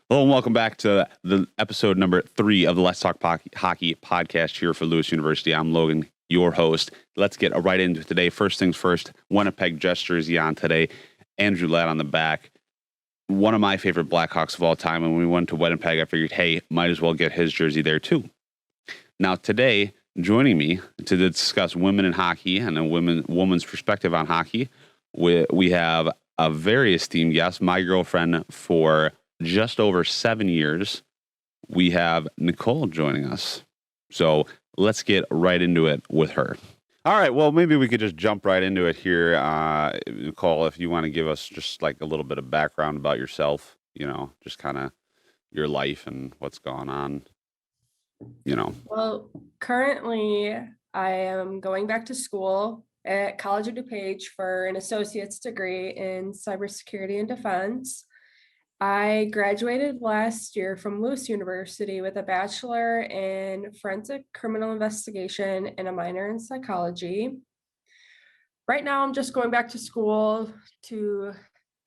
Hello and welcome back to the episode number 3 of the Let's Talk Hockey podcast here for Lewis University. I'm Logan, your host. Let's get right into it today. First things first, Winnipeg Jets jersey on today. Andrew Ladd on the back. One of my favorite Blackhawks of all time. When we went to Winnipeg, I figured, hey, might as well get his jersey there too. Now today, joining me to discuss women in hockey and a woman's perspective on hockey, we have a very esteemed guest, my girlfriend for just over 7 years. We have Nicole joining us. So let's get right into it with her. All right. Well, maybe we could just jump right into it here. Nicole, if you want to give us just like a little bit of background about yourself, just kind of your life and what's going on. Well, currently I am going back to school at College of DuPage for an associate's degree in cybersecurity and defense. I graduated last year from Lewis University with a bachelor in forensic criminal investigation and a minor in psychology. Right now, I'm just going back to school to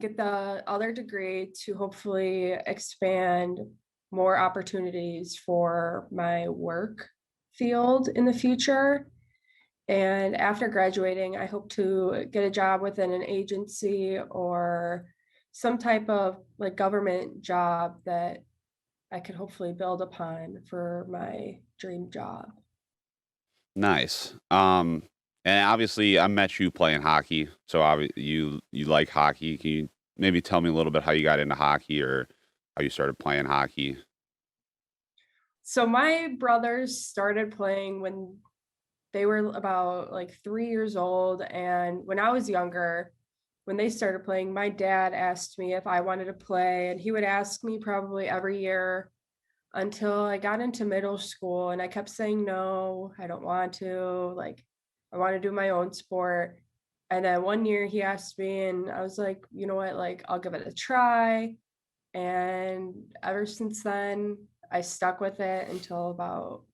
get the other degree to hopefully expand more opportunities for my work field in the future. And after graduating, I hope to get a job within an agency or some type of like government job that I could hopefully build upon for my dream job. Nice. And obviously I met you playing hockey. So you like hockey. Can you maybe tell me a little bit how you got into hockey or how you started playing hockey? So my brothers started playing when they were about like 3 years old. And when I was younger, when they started playing, my dad asked me if I wanted to play, and he would ask me probably every year until I got into middle school. And I kept saying, no, I don't want to. Like, I want to do my own sport. And then one year he asked me, and I was like, you know what, like, I'll give it a try. And ever since then, I stuck with it until about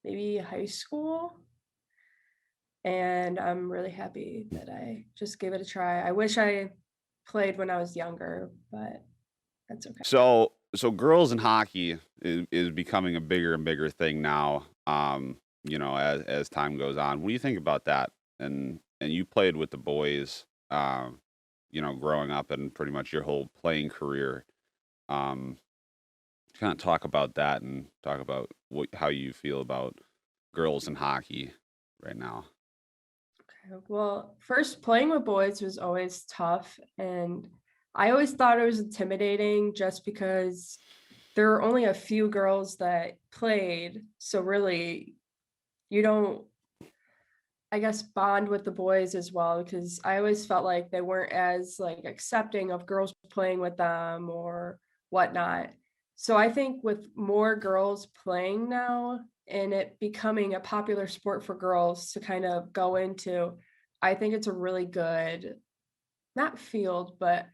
maybe high school. And I'm really happy that I just gave it a try. I wish I played when I was younger, but that's okay. So girls in hockey is becoming a bigger and bigger thing now. As time goes on. What do you think about that? And you played with the boys, growing up and pretty much your whole playing career. Um, Kind of talk about that and talk about how you feel about girls in hockey right now. Okay. Well, first, playing with boys was always tough. And I always thought it was intimidating just because there were only a few girls that played. So, really, you don't, I guess, bond with the boys as well, because I always felt like they weren't as like accepting of girls playing with them or whatnot. So I think with more girls playing now and it becoming a popular sport for girls to kind of go into, I think it's a really good, not field, but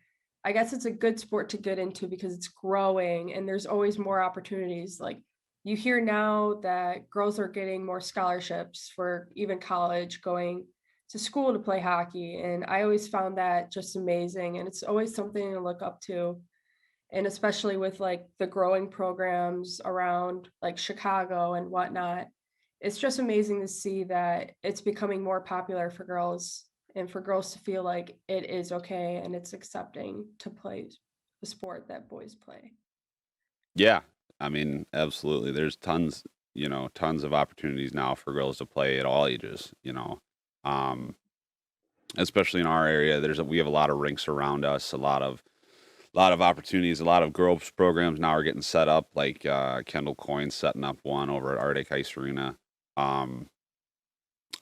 I guess it's a good sport to get into because it's growing and there's always more opportunities. Like you hear now that girls are getting more scholarships for even college, going to school to play hockey. And I always found that just amazing. And it's always something to look up to. And especially with like the growing programs around like Chicago and whatnot, it's just amazing to see that it's becoming more popular for girls and for girls to feel like it is okay and it's accepting to play the sport that boys play. Yeah, I mean, absolutely. There's tons of opportunities now for girls to play at all ages. Um, Especially in our area, we have a lot of rinks around us, a lot of opportunities, a lot of girls programs now are getting set up, like Kendall Coyne's setting up one over at Arctic Ice Arena. Um,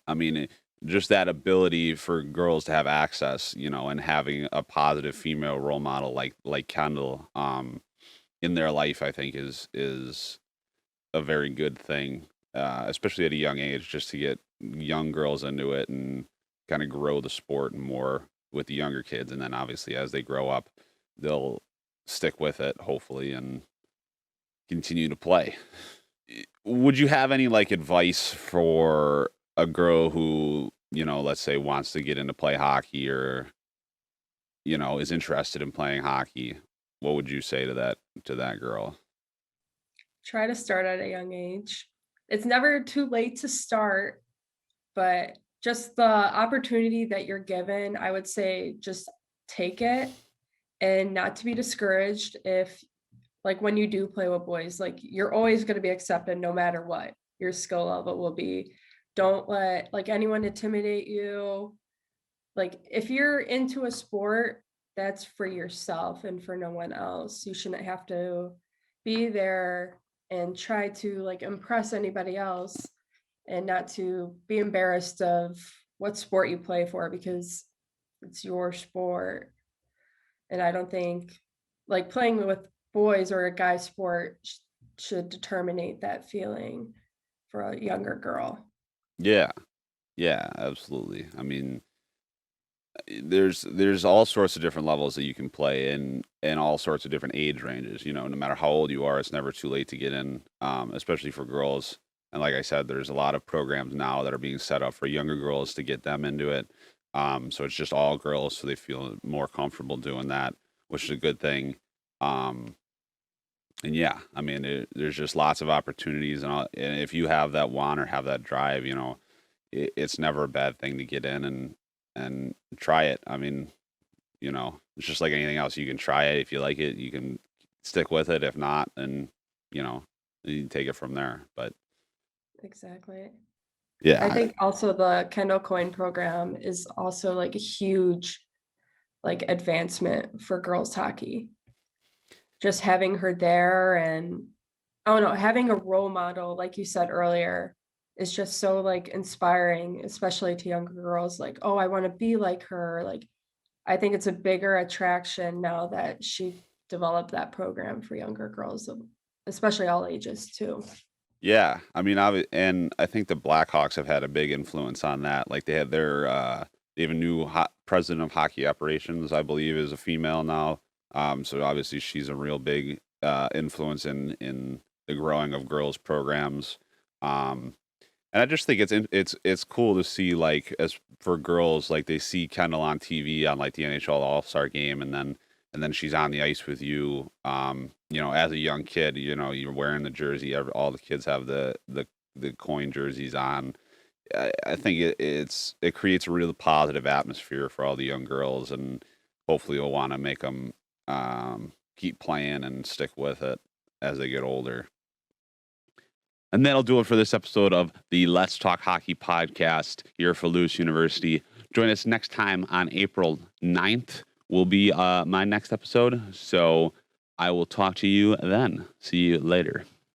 I mean, just that ability for girls to have access, and having a positive female role model like Kendall in their life, I think is a very good thing, especially at a young age, just to get young girls into it and kind of grow the sport more with the younger kids, and then obviously as they grow up, they'll stick with it hopefully and continue to play. Would you have any like advice for a girl who, let's say wants to get into play hockey or, is interested in playing hockey? what would you say to that girl? Try to start at a young age. It's never too late to start, but just the opportunity that you're given, I would say just take it and not to be discouraged if like when you do play with boys, like you're always going to be accepted no matter what your skill level will be. Don't let like anyone intimidate you. Like if you're into a sport, that's for yourself and for no one else. You shouldn't have to be there and try to like impress anybody else and not to be embarrassed of what sport you play for because it's your sport. And I don't think like playing with boys or a guy sport should determinate that feeling for a younger girl. Yeah. Yeah, absolutely. I mean, there's all sorts of different levels that you can play in all sorts of different age ranges. You know, no matter how old you are, it's never too late to get in, especially for girls. And like I said, there's a lot of programs now that are being set up for younger girls to get them into it. So it's just all girls, so they feel more comfortable doing that, which is a good thing. Um, and yeah, I mean, there's just lots of opportunities, and if you have that want or have that drive, you know, it's never a bad thing to get in and try it. I mean, you know, it's just like anything else. You can try it if you like it. You can stick with it. If not, and you know, you can take it from there. But Exactly. I yeah, think also the Kendall Coin program is also like a huge like advancement for girls hockey. Just having her there and oh no, having a role model, like you said earlier, is just so like inspiring, especially to younger girls. Like, oh, I want to be like her. Like, I think it's a bigger attraction now that she developed that program for younger girls, especially all ages too. yeah. I mean, and I think the Blackhawks have had a big influence on that. Like they have a new president of hockey operations, I believe, is a female now. So obviously she's a real big influence in the growing of girls programs. Um, And I just think it's cool to see like as for girls like they see Kendall on TV on like the NHL All-Star game and then she's on the ice with you you know as a young kid you know you're wearing the jersey all the kids have the coin jerseys on. I think it creates a really positive atmosphere for all the young girls and hopefully you'll want to make them keep playing and stick with it as they get older. And that'll do it for this episode of the Let's Talk Hockey podcast here for Lewis University. Join us next time on April 9th will be my next episode. So I will talk to you then. See you later.